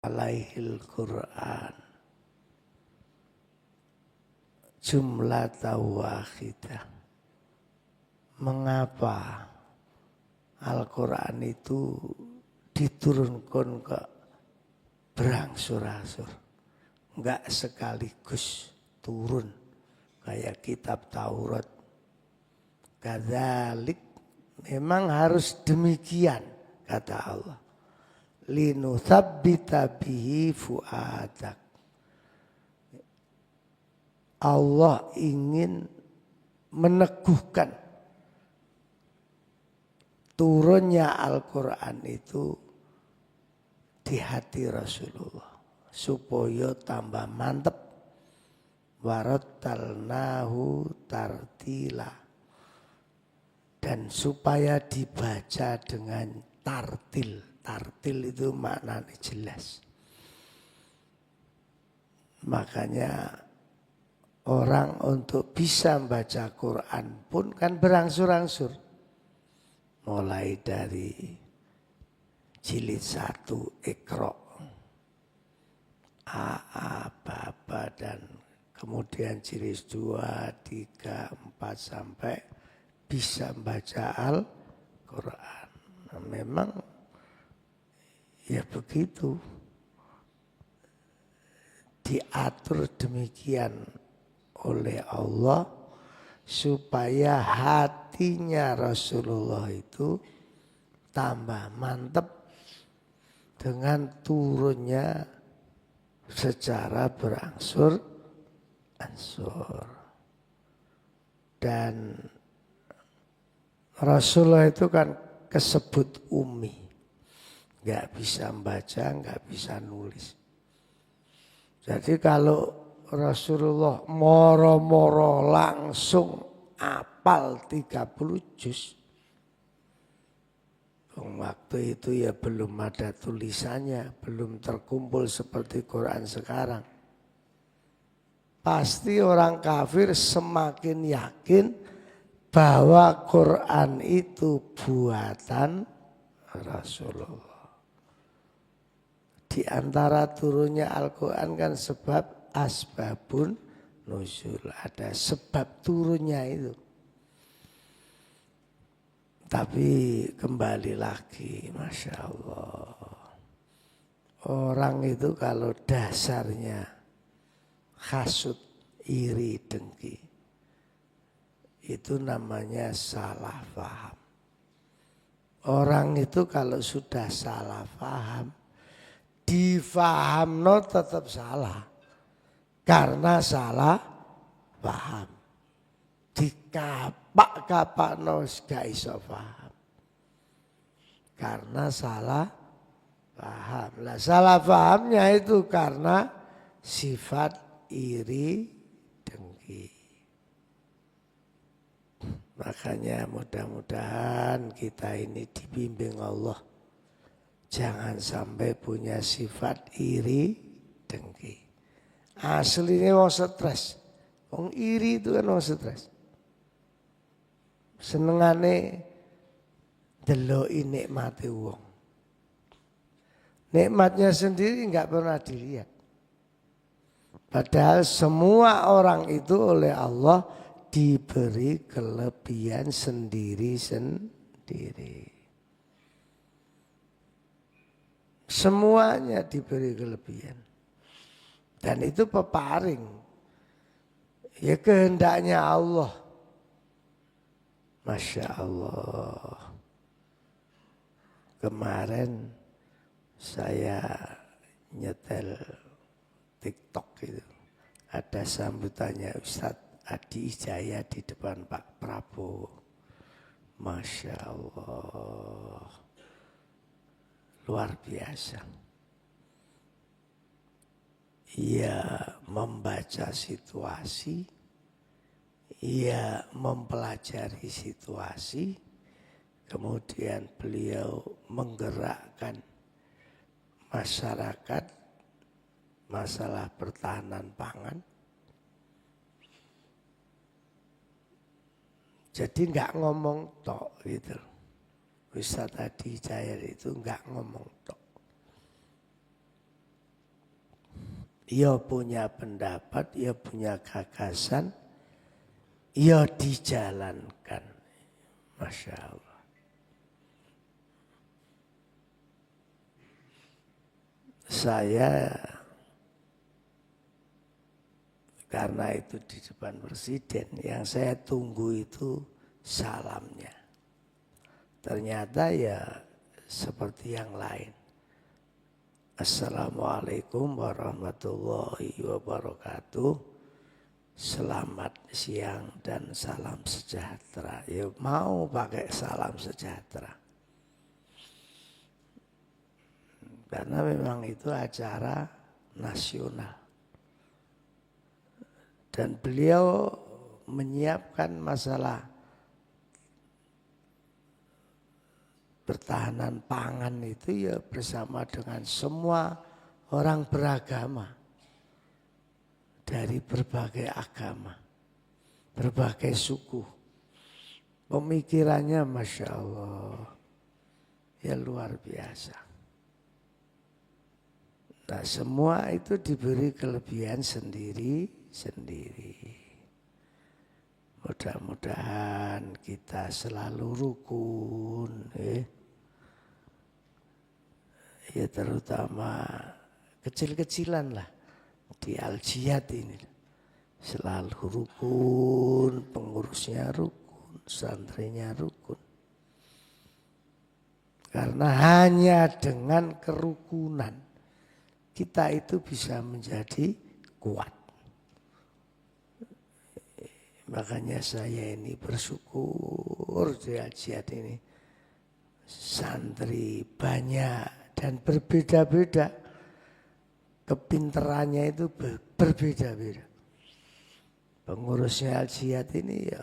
alaihil Qur'an jumlatan wahidah. Mengapa Al-Quran itu diturunkan ke berangsur-angsur, enggak sekaligus turun kayak kitab Taurat. Kadzalik, memang harus demikian kata Allah. Linutsabbita bihi fuadak. Allah ingin meneguhkan turunnya Al-Quran itu di hati Rasulullah supaya tambah mantep. Warattalnahu tartila, dan supaya dibaca dengan tartil. Tartil itu maknanya jelas. Makanya orang untuk bisa membaca Quran pun kan berangsur-angsur. Mulai dari jilid 1 Iqra, A, Baba, dan kemudian jilid 2, 3, 4 sampai bisa membaca Al-Quran. Nah, memang ya begitu. Diatur demikian oleh Allah supaya hatinya Rasulullah itu tambah mantep dengan turunnya secara berangsur-angsur. Dan Rasulullah itu kan kesebut ummi, nggak bisa membaca, nggak bisa nulis. Jadi kalau Rasulullah moro-moro langsung apal 30 juz. Waktu itu ya belum ada tulisannya, belum terkumpul seperti Quran sekarang. Pasti orang kafir semakin yakin bahwa Quran itu buatan Rasulullah. Di antara turunnya Al-Quran kan sebab asbabun nuzul. Ada sebab turunnya itu. Tapi kembali lagi, Masya Allah. Orang itu kalau dasarnya hasud, iri, dengki, itu namanya salah paham. Orang itu kalau sudah salah paham, difahamno tetap salah. Karena salah paham. Dikapak-kapakno gak iso paham. Karena salah paham. Lah salah pahamnya itu karena sifat iri dengki. Makanya mudah-mudahan kita ini dibimbing Allah. Jangan sampai punya sifat iri dengki. Aslinya wong stres. Wong iri itu kan wong stres. Senengane deloki nikmate wong. Nikmatnya sendiri enggak pernah dilihat. Padahal semua orang itu oleh Allah diberi kelebihan sendiri-sendiri. Semuanya diberi kelebihan. Dan itu peparing. Ya kehendaknya Allah. Masya Allah. Kemarin saya nyetel TikTok itu. Ada sambutannya Ustadz Adi Ijaya di depan Pak Prabowo. Masya Allah. Luar biasa. Ia membaca situasi. Ia mempelajari situasi, kemudian beliau menggerakkan masyarakat masalah pertahanan pangan. Jadi nggak ngomong tok gitu. Ustadz Adi Jaya itu nggak ngomong tok. ya punya pendapat, ya punya gagasan, ya dijalankan. Masya Allah. Saya karena itu di depan presiden, yang saya tunggu itu salamnya. Ternyata ya seperti yang lain. Assalamualaikum warahmatullahi wabarakatuh. Selamat siang dan salam sejahtera. Ya mau pakai salam sejahtera. Karena memang itu acara nasional. Dan beliau menyiapkan masalah pertahanan pangan itu ya bersama dengan semua orang beragama. Dari berbagai agama, berbagai suku. Pemikirannya Masya Allah, ya luar biasa. Nah semua itu diberi kelebihan sendiri-sendiri. Mudah-mudahan kita selalu rukun. Ya terutama kecil-kecilan lah. Di Al-Jihad ini selalu rukun, pengurusnya rukun, santrinya rukun. Karena hanya dengan kerukunan kita itu bisa menjadi kuat. Makanya saya ini bersyukur di Al-Jihad ini santri banyak dan berbeda-beda. Kepinterannya itu berbeda-beda. Pengurusnya Al-Jihad ini ya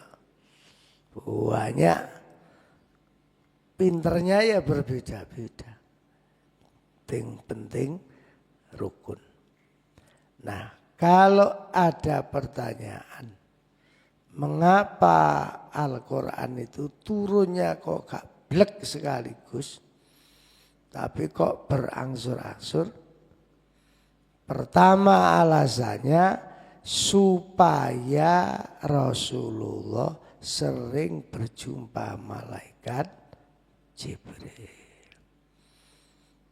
banyak, pinternya ya berbeda-beda. Penting rukun. Nah kalau ada pertanyaan, mengapa Al-Quran itu turunnya kok gak blek sekaligus, tapi kok berangsur-angsur? Pertama alasannya supaya Rasulullah sering berjumpa malaikat Jibril.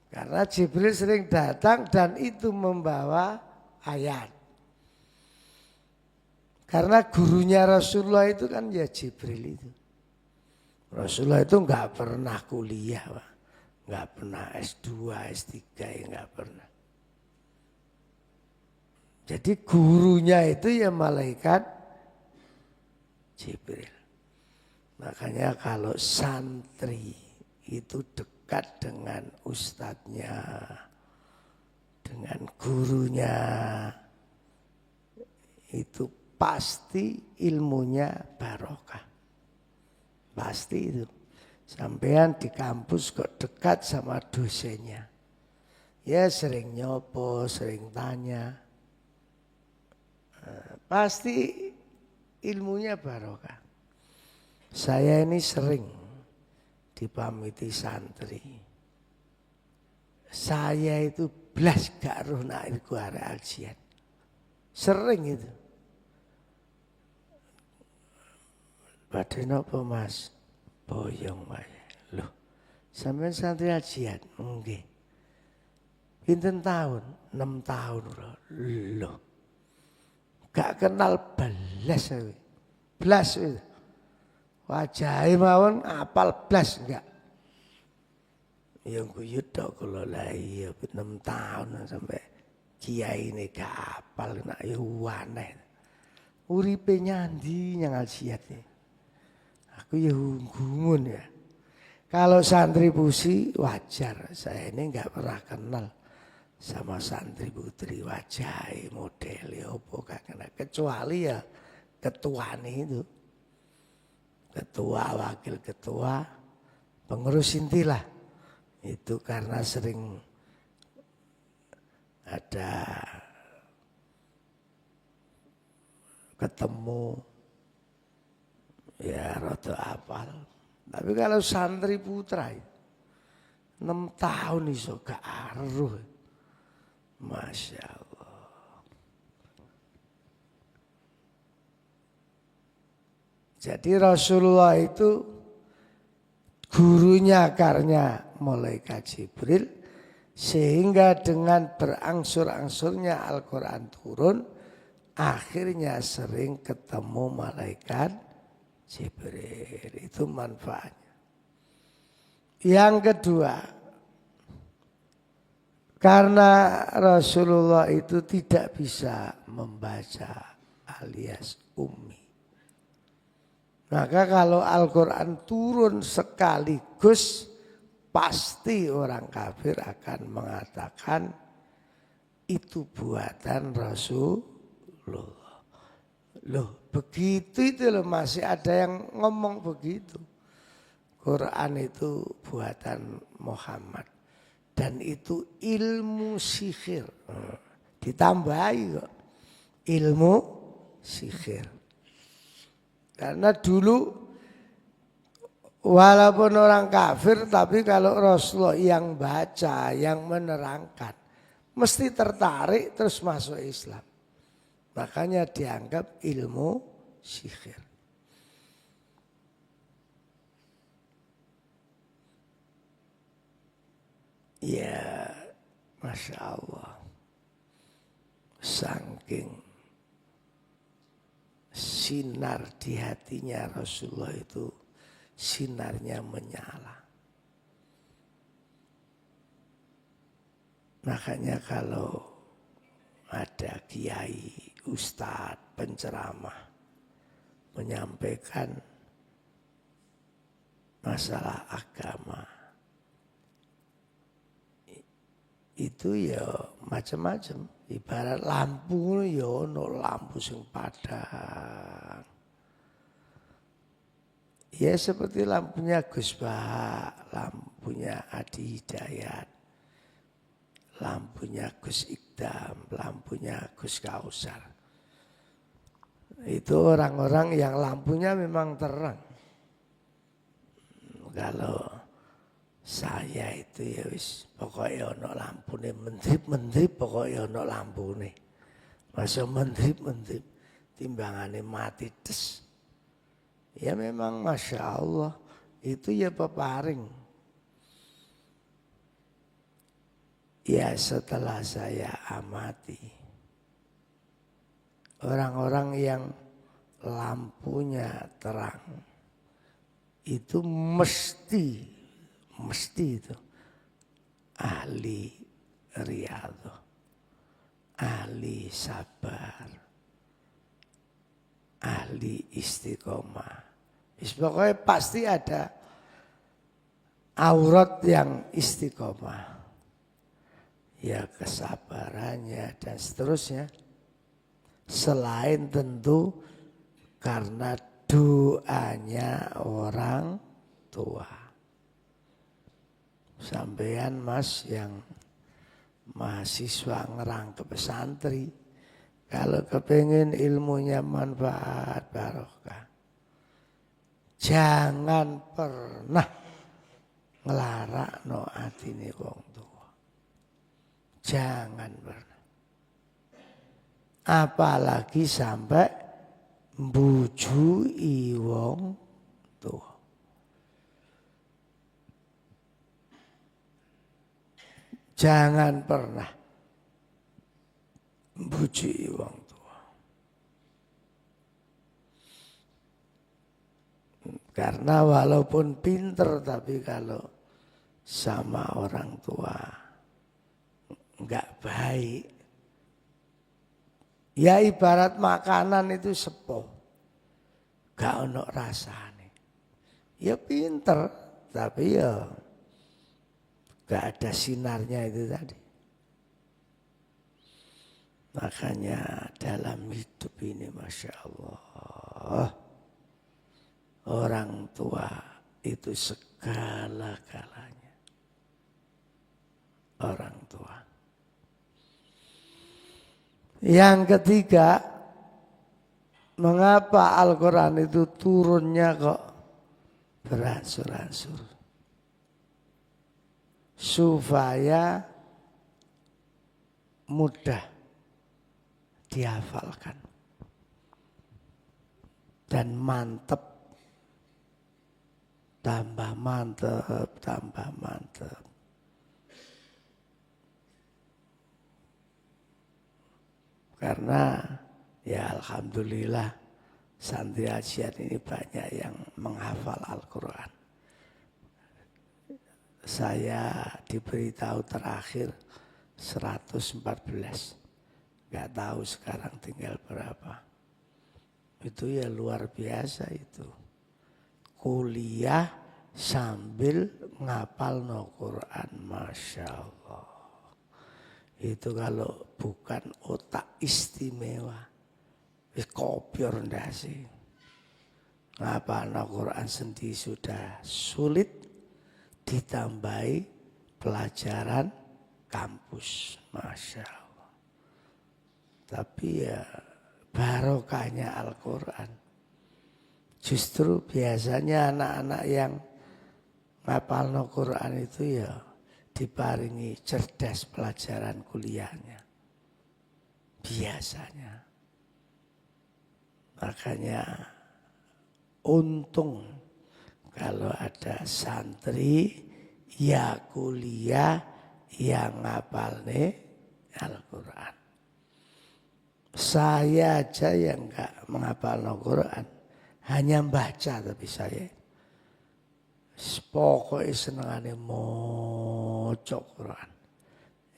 Karena Jibril sering datang dan itu membawa ayat. Karena gurunya Rasulullah itu kan ya Jibril itu. Rasulullah itu enggak pernah kuliah, Pak. Enggak pernah S2, S3, ya enggak pernah. Jadi gurunya itu ya malaikat Jibril. Makanya kalau santri itu dekat dengan ustadznya, dengan gurunya, itu pasti ilmunya barokah. Pasti itu. Sampean di kampus kok dekat sama dosennya. Ya sering nyopo, sering tanya. Pasti ilmunya barokah. Saya ini sering dipamiti santri. Saya itu blas gak roh nak iku arek Al-Jihad. Sering itu. Badhe napa Mas? Boyong wae. Loh, sampean santri Al-Jihad? Nggih. Pinten tahun? 6 tahun loh. Gak kenal belas, belas itu. Wajahe mawon apal belas enggak. Ya guyu tok kula lah iya 6 tahun sampai kiai ini gak apal nak ya aneh. Uripe nyandi yang Al-Jihad ini. Aku ya gumun ya. Kalau santri pusi wajar, saya ini enggak pernah kenal sama santri putri wajah model opo kakek, kecuali ya ketua itu, ketua wakil ketua pengurus intilah itu karena sering ada ketemu ya rada apal. Tapi kalau santri putra 6 tahun iso gak aruh. Masya Allah. Jadi Rasulullah itu gurunya karena malaikat Jibril, sehingga dengan berangsur-angsurnya Al-Quran turun, akhirnya sering ketemu malaikat Jibril. Itu manfaatnya. Yang kedua, karena Rasulullah itu tidak bisa membaca alias ummi. Maka kalau Al-Quran turun sekaligus, pasti orang kafir akan mengatakan itu buatan Rasulullah. Loh, begitu itu loh, masih ada yang ngomong begitu. Quran itu buatan Muhammad dan itu ilmu sihir. Ditambahi kok, ilmu sihir. Karena dulu walaupun orang kafir, tapi kalau Rasulullah yang baca, yang menerangkan, mesti tertarik terus masuk Islam. Makanya dianggap ilmu sihir. Ya, Masya Allah. Saking sinar di hatinya Rasulullah itu, sinarnya menyala. Makanya kalau ada kiai, ustadz, penceramah menyampaikan masalah agama, itu ya macam-macam. Ibarat lampu ya ono lampu sing padang. Ya seperti lampunya Gus Bah, lampunya Adi Hidayat, lampunya Gus Ikdam, lampunya Gus Kausar. Itu orang-orang yang lampunya memang terang. Kalau saya itu ya wis pokoknya ono lampune, menteri pokoknya ono lampune. Masa menteri timbangane mati des. Ya memang Masya Allah itu ya peparing. Ya setelah saya amati orang-orang yang lampunya terang itu mesti itu ahli riyadhah, ahli sabar, ahli istiqomah. Pokoknya pasti ada aurat yang istiqomah. Ya kesabarannya dan seterusnya. Selain tentu karena doanya orang tua. Sampean Mas yang mahasiswa ngerangkep santri, kalau kepengen ilmunya manfaat barokah, jangan pernah nglarakno atine wong tua. Jangan pernah. Apalagi sampai mbujui wong tua. Jangan pernah bujuki wong tua. Karena walaupun pinter tapi kalau sama orang tua enggak baik. Ya ibarat makanan itu sepo. Gak ono rasane. Ya pinter tapi ya gak ada sinarnya itu tadi. Makanya dalam hidup ini Masya Allah, orang tua itu segala-galanya. Orang tua. Yang ketiga, mengapa Al-Quran itu turunnya kok beransur-ansur? Supaya mudah dihafalkan. dan mantep, tambah mantep, tambah mantep. Karena ya alhamdulillah santri ajian ini banyak yang menghafal Al-Quran. Saya diberitahu terakhir 114. Nggak tahu sekarang tinggal berapa. Itu ya luar biasa itu. Kuliah sambil ngapal no Quran, Masya Allah. Itu kalau bukan otak istimewa, kopior ndasi. Ngapal no Quran sendiri sudah sulit, ditambahi pelajaran kampus, Masya Allah. Tapi ya barokahnya Al-Quran. Justru biasanya anak-anak yang ngapal no Quran itu ya diparingi cerdas pelajaran kuliahnya. Biasanya. Makanya untung kalau ada santri ya kuliah yang ngapalne Al-Quran. Saya aja yang enggak menghafal Al-Quran, hanya baca tapi saya. Pokoknya senengane maca Quran.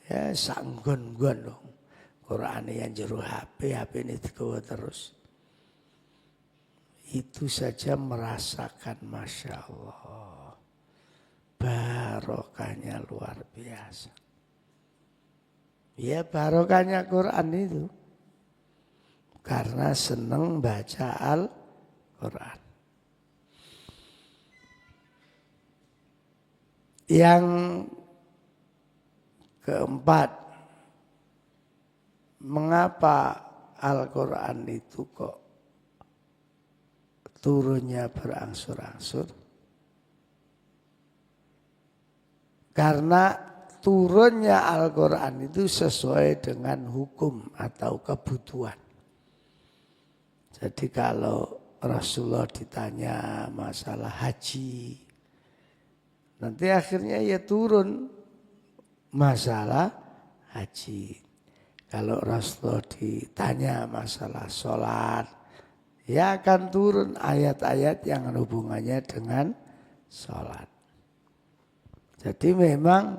Ya sanggon-gon dong. Quran yang jero HP ini digawa terus. Itu saja merasakan Masya Allah. Barokahnya luar biasa. Ya barokahnya Quran itu. Karena senang baca Al-Quran. Yang keempat, mengapa Al-Quran itu kok turunnya berangsur-angsur? Karena turunnya Al-Quran itu sesuai dengan hukum atau kebutuhan. Jadi kalau Rasulullah ditanya masalah haji, nanti akhirnya ya turun masalah haji. Kalau Rasulullah ditanya masalah sholat, ya akan turun ayat-ayat yang hubungannya dengan sholat. Jadi memang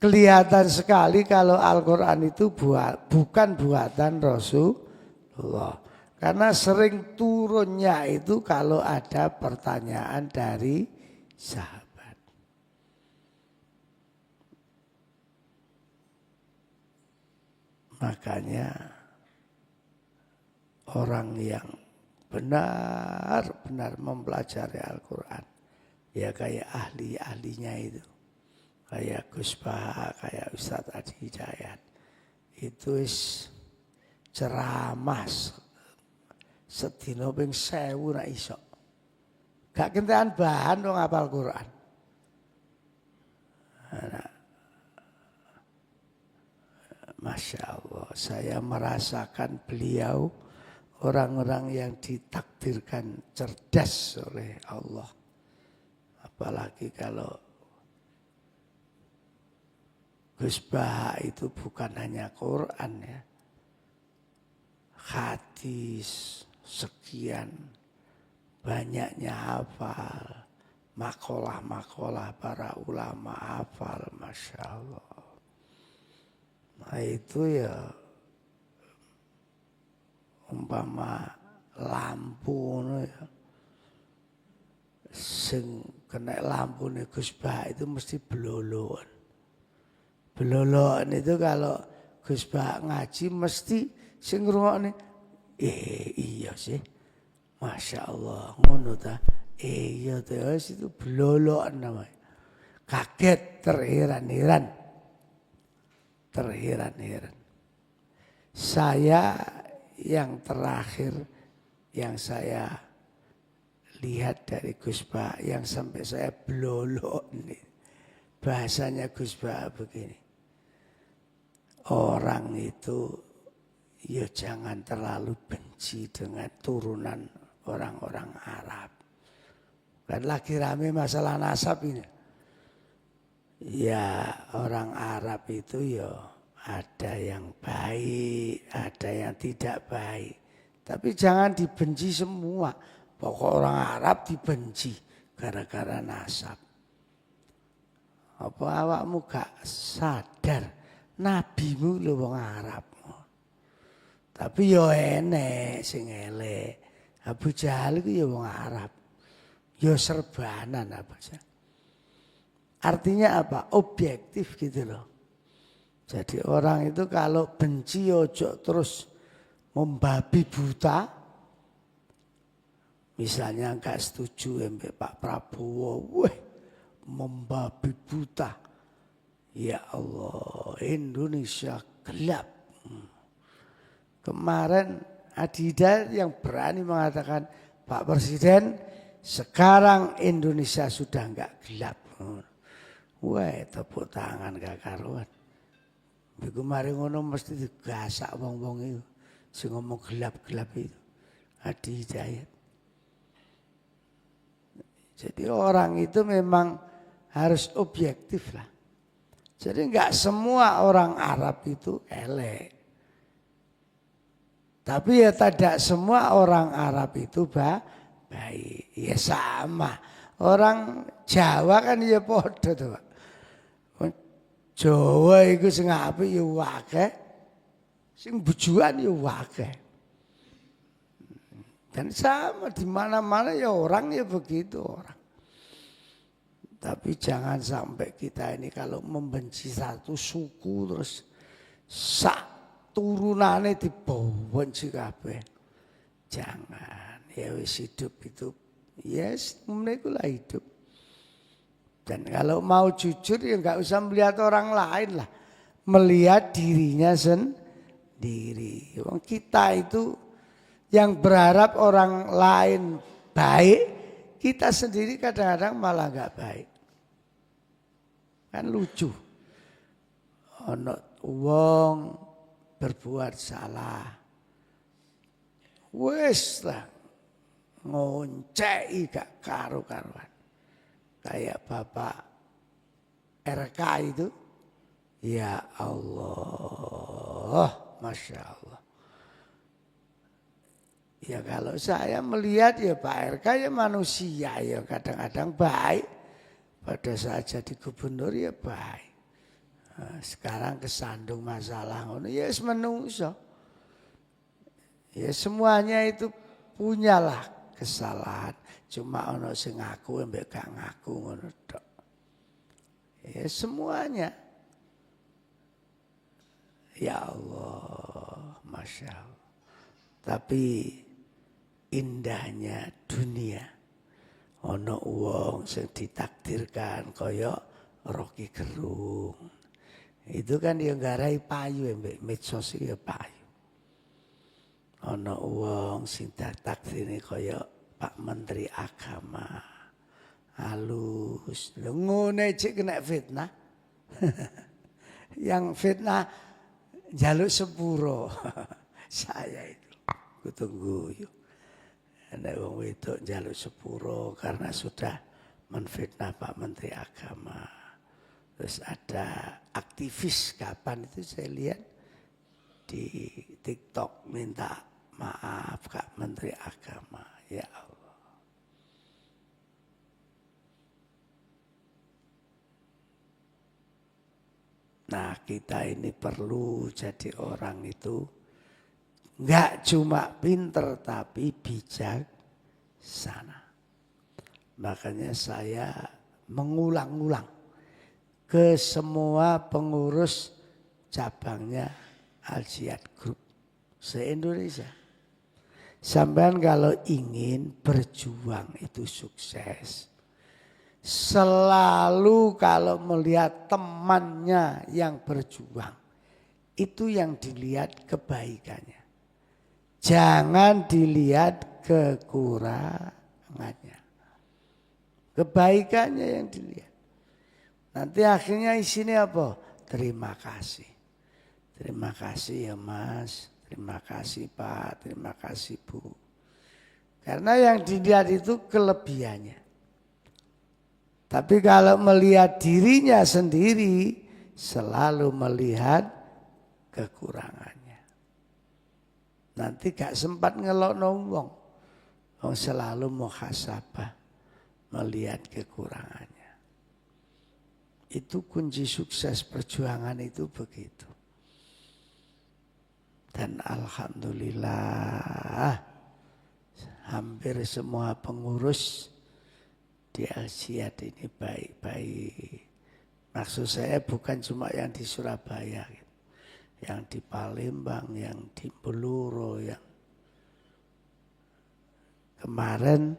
kelihatan sekali kalau Al-Quran itu bukan buatan Rasulullah. Karena sering turunnya itu kalau ada pertanyaan dari sahabat. Makanya orang yang benar-benar mempelajari Al-Quran, ya kayak ahli-ahlinya itu. Kayak Gus Baha, kayak Ustadz Adi Hidayat. Itu ceramah sedina ping 1000 nak iso. Gak kentean bahan dong hafal Quran. Nah, Masya Allah, saya merasakan beliau orang-orang yang ditakdirkan cerdas oleh Allah. Apalagi kalau Gus Baha itu bukan hanya Quran ya. Hadis sekian banyaknya hafal, makalah-makalah para ulama hafal, Masya Allah. Nah itu ya umpama lampu ya. Sing kena lampu nih Gus Baha itu mesti beloloan. Beloloan itu kalau Gus Baha ngaji mesti sing ngrungokne iya sih. Masya Allah, ngono ta. Iya terus itu beloloan namanya. Kaget, terheran-heran. Terheran-heran. Saya yang terakhir yang saya lihat dari Gus Baha yang sampai saya belolok nih. Bahasanya Gus Baha begini. Orang itu ya jangan terlalu benci dengan turunan orang-orang Arab. Kan lagi rame masalah nasab ini. Ya orang Arab itu ya ada yang baik, ada yang tidak baik. Tapi jangan dibenci semua. Pokok orang Arab dibenci gara-gara nasab. Apa awakmu gak sadar nabimu lho wong Arab. Tapi yo enek sing elek. Abu Jahal itu ya wong Arab. Yo serbanan Abu Jahal. Artinya apa? Objektif gitu loh. Jadi orang itu kalau benci ojo terus membabi buta. Misalnya enggak setuju mbek Pak Prabowo, membabi buta. Ya Allah, Indonesia gelap. Kemarin Adi Hidayat yang berani mengatakan, Pak Presiden, sekarang Indonesia sudah enggak gelap. Wah, tepuk tangan gak karuan. Kemarin ngono mesti digasak wong-wong itu. Sing ngomong gelap-gelap itu. Adi Hidayat. Jadi orang itu memang harus objektif lah. Jadi enggak semua orang Arab itu elek. Tapi ya tidak semua orang Arab itu baik. Ya sama. Orang Jawa kan ya podo tuh Pak. Jawa itu sing apik ya akeh. Sing bujuan ya akeh. Dan sama di mana-mana ya orang ya begitu orang. Tapi jangan sampai kita ini kalau membenci satu suku terus sak turunane dibenci kabeh. Jangan. Ya wis hidup itu yes, menikulah hidup. Dan kalau mau jujur ya enggak usah melihat orang lain lah. Melihat dirinya sendiri. Kita itu yang berharap orang lain baik, kita sendiri kadang-kadang malah enggak baik. Kan lucu. Ono wong berbuat salah. Wes lah ngonceki gak karu-karuan. Kayak Bapak RK itu. Ya Allah, Masya Allah. Ya kalau saya melihat ya Pak RK ya manusia ya kadang-kadang baik. Pada saat jadi gubernur ya baik. Nah, sekarang kesandung masalah ngono ya menungso. Ya semuanya itu punyalah kesalahan. Cuma ono sing ngaku mbek gak ngaku ngono tok. Ya semuanya. Ya Allah, Masya Allah. Tapi indahnya dunia. Ono wong sing ditakdirkan kaya Rocky Gerung. Itu kan yang garai payu mbek medsos ya payu. Ono wong sing takdirne kaya Pak Menteri Agama. Halus. Ngene cek kena fitnah. Yang fitnah jaluk sepuro. Saya itu kutunggu yuk. Ada wong wedok jaluk sepuro karena sudah menfitnah Pak Menteri Agama. Terus ada aktivis kapan itu saya lihat di TikTok minta maaf Kak Menteri Agama. Ya Allah. Nah kita ini perlu jadi orang itu enggak cuma pinter tapi bijak sana. Makanya saya mengulang-ulang ke semua pengurus cabangnya Al-Jihad Group se-Indonesia. Sampean kalau ingin berjuang itu sukses. Selalu kalau melihat temannya yang berjuang. Itu yang dilihat kebaikannya. Jangan dilihat kekurangannya. Kebaikannya yang dilihat. Nanti akhirnya isinya apa? Terima kasih. Terima kasih ya Mas. Terima kasih Pak, terima kasih Bu. Karena yang dilihat itu kelebihannya. Tapi kalau melihat dirinya sendiri, selalu melihat kekurangannya. Nanti gak sempat ngelokno wong. Wong selalu muhasabah, melihat kekurangannya. Itu kunci sukses perjuangan itu begitu. Dan alhamdulillah hampir semua pengurus di Al-Jihad ini baik-baik. Maksud saya bukan cuma yang di Surabaya, yang di Palembang, yang di Bluro, yang kemarin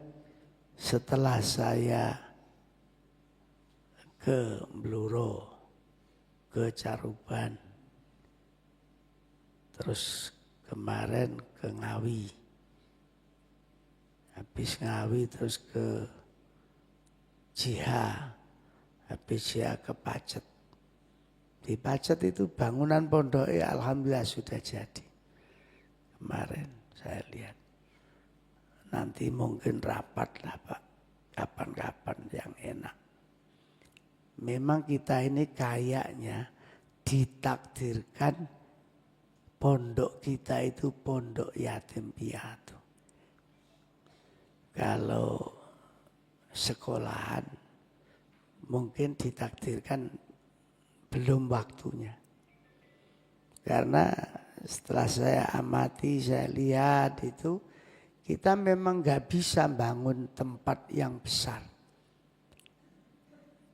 setelah saya ke Bluro, ke Caruban, terus kemarin ke Ngawi, habis Ngawi terus ke Jiha, habis Jiha ke Pacet. Di Pacet itu bangunan pondoknya alhamdulillah sudah jadi. Kemarin saya lihat. Nanti mungkin rapat lah Pak, kapan-kapan yang enak. Memang kita ini kayaknya ditakdirkan pondok kita itu pondok yatim piatu. Kalau sekolahan mungkin ditakdirkan belum waktunya. Karena setelah saya amati, saya lihat itu kita memang gak bisa bangun tempat yang besar.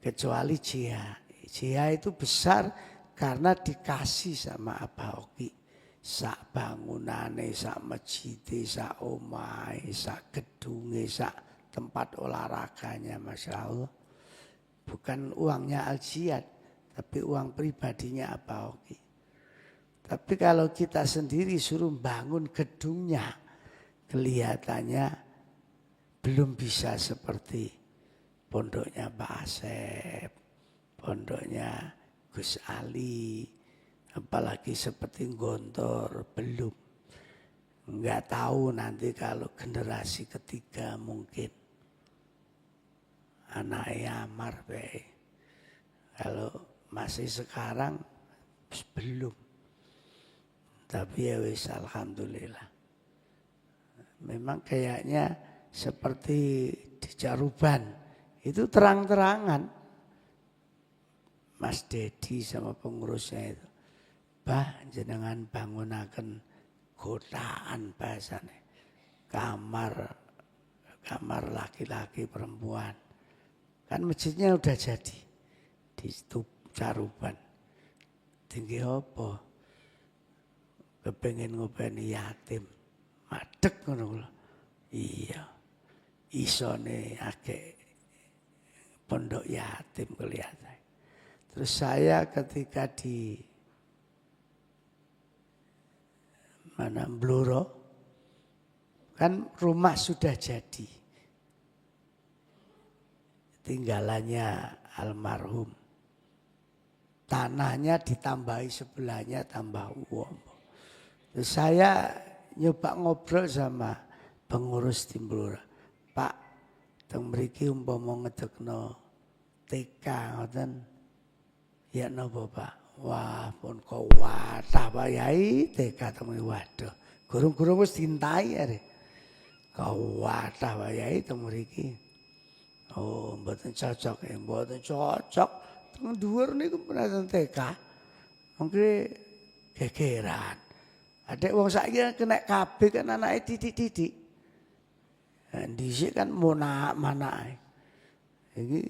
Kecuali Jia. Jia itu besar karena dikasih sama Abah Oki. Sak bangunane, sak masjide, sak omahe, sak gedunge, sak tempat olahraganya, Masya Allah. Bukan uangnya Al-Jihad, tapi uang pribadinya Abah Oki. Tapi kalau kita sendiri suruh bangun gedungnya, kelihatannya belum bisa seperti pondoknya Pak Asep, pondoknya Gus Ali, apalagi seperti Gontor, belum. Enggak tahu nanti kalau generasi ketiga mungkin anak Amar be. Kalau masih sekarang belum. Tapi ya wis alhamdulillah. Memang kayaknya seperti di Caruban itu terang-terangan. Mas Dedi sama pengurusnya itu, bah jenengan bangunaken gotaan bahasane, kamar laki-laki perempuan. Kan masjidnya udah jadi di Caruban. Tinggi apa? Kepengen ngopeni yatim. Madeg ngono lho. Iya. Isone akeh pondok yatim kelihatan. Terus saya ketika di Bluro kan rumah sudah jadi. Tinggalannya almarhum. Tanahnya ditambahi sebelahnya tambah uang. Terus saya nyoba ngobrol sama pengurus di Bluro. Pak, teng mriki umpama ngedekno TK ngoten. Ya napa Pak? Wah, pun kuwatah Pak Yai TK teng waduh. Gurung-gurung wis dintai arek. Kuwatah Pak Yai teng mriki. Oh, mboten cocok ya, mboten cocok. Teng dhuwur niku penanten TK. Mengke gegeran. Adek wong saiki kena kabeh kan anake titik-titik. Dhisik kan mana-mana. Iki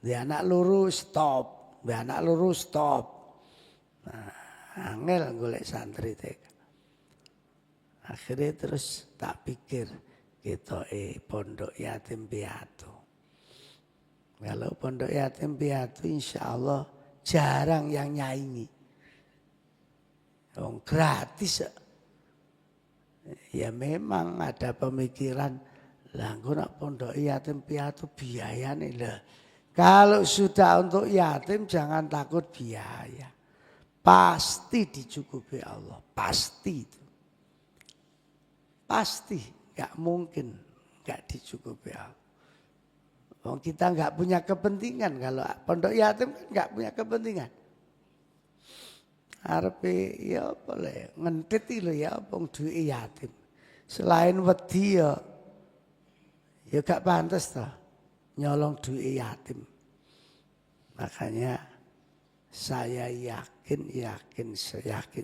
dia anak loro stop, dia anak loro stop. Nah, angel golek santri TK. Akhirnya terus tak pikir kita pondok yatim piatu. Kalau pondok yatim piatu insya Allah jarang yang nyaingi. Gratis. Ya memang ada pemikiran lah nak pondok yatim piatu biayane lah. Kalau sudah untuk yatim jangan takut biaya. Pasti dicukupi Allah, pasti itu. Pasti, Gak mungkin gak dicukupi Allah. Kita nggak punya kepentingan, kalau pondok yatim kan nggak punya kepentingan. Arepe ya boleh ngentit lho ya wong duwe yatim. Selain wedi ya gak pantas toh nyolong duwe yatim. Makanya saya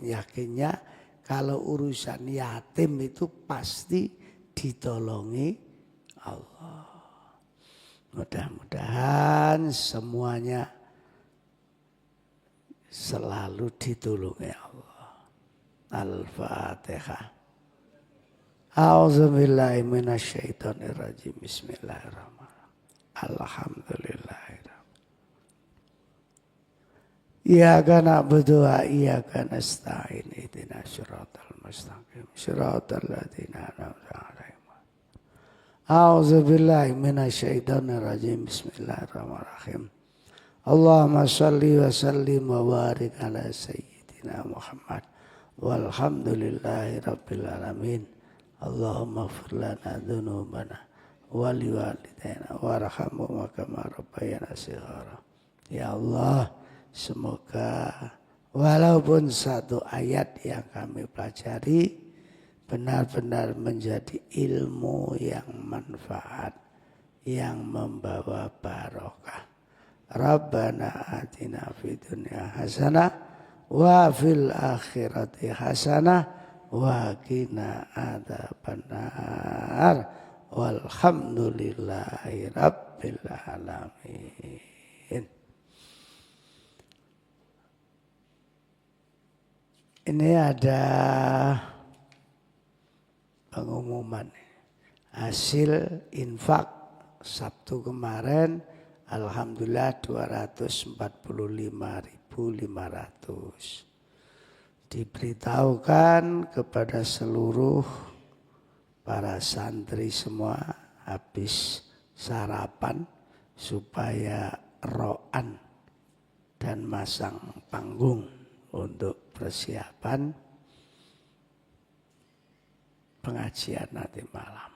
yakinnya kalau urusan yatim itu pasti ditolongi Allah. Mudah-mudahan semuanya selalu ditolongi Allah. Al-Fatihah. A'udzubillahi minasyaitonirrajim. Bismillahirrahmanirrahim. Alhamdulillahirrahmanirrahim. Iyyaka na'budu wa iyyaka nasta'in. Ihdinas siratal mustaqim. Siratal ladzina an'amta 'alaihim. A'udzubillahi minasyaitonirrajim. Bismillahirrahmanirrahim. Allahumma shalli wa sallim wa barik ala sayyidina Muhammad walhamdulillahi rabbil alamin. Allahumma ighfir lana dzunubana wa liwalidayna warhamhum kama rabbayana shighara. Ya Allah, semoga walaupun satu ayat yang kami pelajari benar-benar menjadi ilmu yang manfaat, yang membawa barokah. Rabbana atina fid dunya hasanah wa fil akhirati hasanah wa qina adzabannar. Walhamdulillahi rabbil alamin. Ini ada pengumuman hasil infak Sabtu kemarin, alhamdulillah 245.500. Diberitahukan kepada seluruh para santri semua habis sarapan supaya ro'an dan masang panggung untuk persiapan pengajian nanti malam.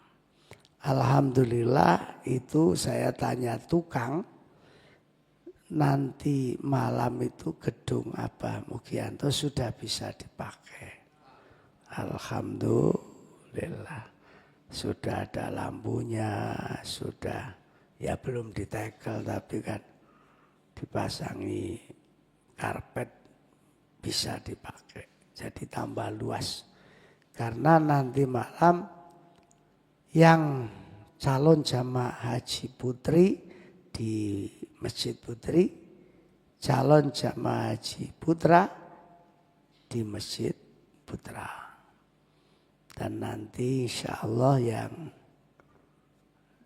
Alhamdulillah itu saya tanya tukang, nanti malam itu gedung Abah Mugianto sudah bisa dipakai. Alhamdulillah sudah ada lampunya, sudah ya belum ditekel tapi kan dipasangi karpet bisa dipakai. Jadi tambah luas. Karena nanti malam yang calon jamaah haji putri di Masjid Putri, calon jamaah haji putra di Masjid Putra. Dan nanti insya Allah yang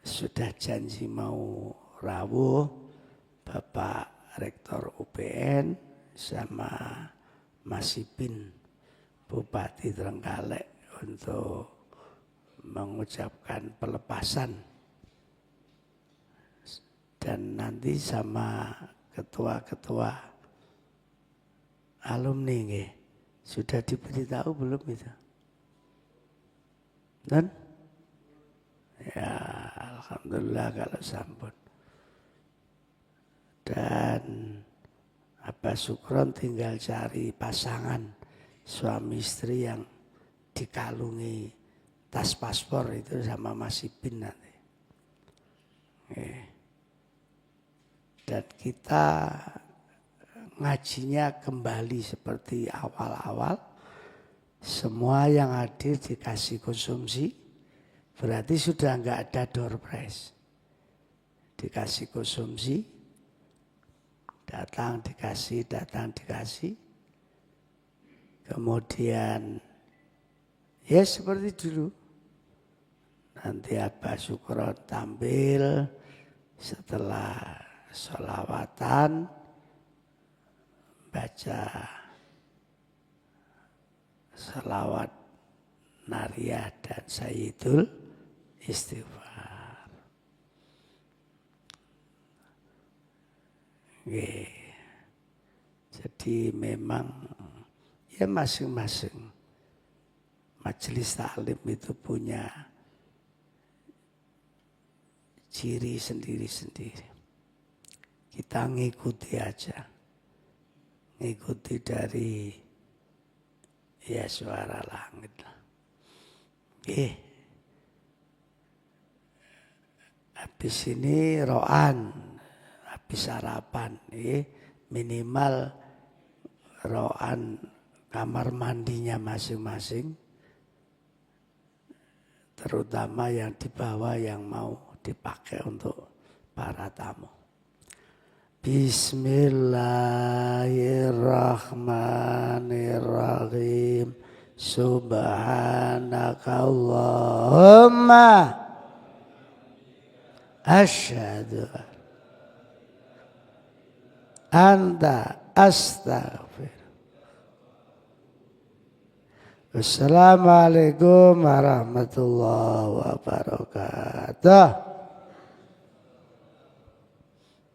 sudah janji mau rawuh Bapak Rektor UPN sama Mas Ipin Bupati Trenggalek untuk mengucapkan pelepasan, dan nanti sama ketua-ketua alumni nggih. Sudah diberitahu belum itu? Dan ya alhamdulillah kalau sampun. Dan Abah Sukron tinggal cari pasangan suami istri yang dikalungi tas paspor itu sama Mas Ipin nanti. Dan kita ngajinya kembali seperti awal-awal. Semua yang hadir dikasih konsumsi, berarti sudah enggak ada door prize. Dikasih konsumsi, datang dikasih. Kemudian ya seperti dulu. Nanti Abah Sukron tampil setelah sholawatan, baca salawat Nariyah dan Sayyidul Istighfar. Jadi memang ya masing-masing majelis taklim itu punya ciri sendiri-sendiri. Kita ngikuti aja. Ngikuti dari ya suara langit. Habis ini roan, habis sarapan, minimal roan kamar mandinya masing-masing, terutama yang di bawah yang mau dipakai untuk para tamu. Bismillahirrahmanirrahim. Subhanakallahumma asyhadu anta astaghfir. Wassalamualaikum warahmatullahi wabarakatuh.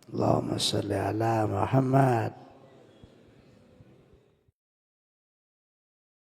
Allahumma sholli ala Muhammad.